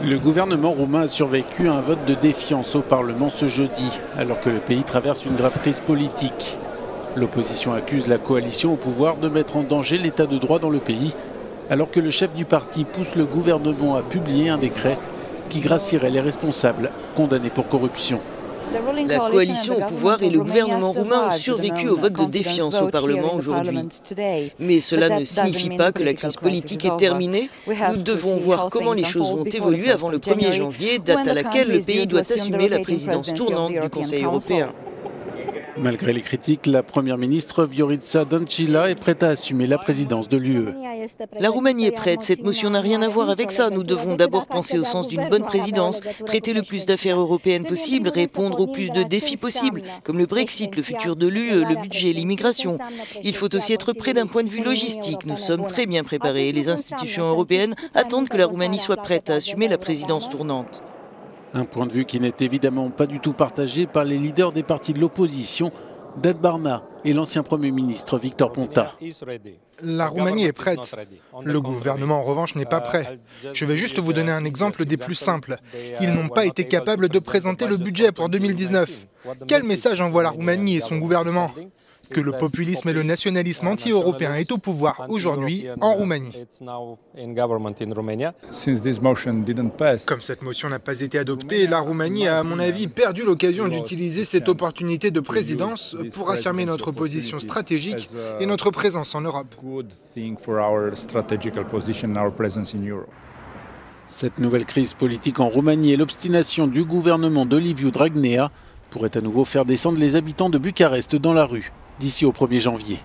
Le gouvernement roumain a survécu à un vote de défiance au Parlement ce jeudi, alors que le pays traverse une grave crise politique. L'opposition accuse la coalition au pouvoir de mettre en danger l'état de droit dans le pays, alors que le chef du parti pousse le gouvernement à publier un décret qui gracierait les responsables condamnés pour corruption. La coalition au pouvoir et le gouvernement roumain ont survécu au vote de défiance au Parlement aujourd'hui. Mais cela ne signifie pas que la crise politique est terminée. Nous devons voir comment les choses vont évoluer avant le 1er janvier, date à laquelle le pays doit assumer la présidence tournante du Conseil européen. Malgré les critiques, la première ministre Viorica Dăncilă est prête à assumer la présidence de l'UE. La Roumanie est prête, cette motion n'a rien à voir avec ça. Nous devons d'abord penser au sens d'une bonne présidence, traiter le plus d'affaires européennes possible, répondre au plus de défis possibles, comme le Brexit, le futur de l'UE, le budget, l'immigration. Il faut aussi être prêt d'un point de vue logistique. Nous sommes très bien préparés et les institutions européennes attendent que la Roumanie soit prête à assumer la présidence tournante. Un point de vue qui n'est évidemment pas du tout partagé par les leaders des partis de l'opposition, Dan Barna et l'ancien Premier ministre Victor Ponta. La Roumanie est prête. Le gouvernement, en revanche, n'est pas prêt. Je vais juste vous donner un exemple des plus simples. Ils n'ont pas été capables de présenter le budget pour 2019. Quel message envoie la Roumanie et son gouvernement ? Que le populisme et le nationalisme anti-européen est au pouvoir aujourd'hui en Roumanie. Comme cette motion n'a pas été adoptée, la Roumanie a, à mon avis, perdu l'occasion d'utiliser cette opportunité de présidence pour affirmer notre position stratégique et notre présence en Europe. Cette nouvelle crise politique en Roumanie et l'obstination du gouvernement de Liviu Dragnea pourraient à nouveau faire descendre les habitants de Bucarest dans la rue d'ici au 1er janvier.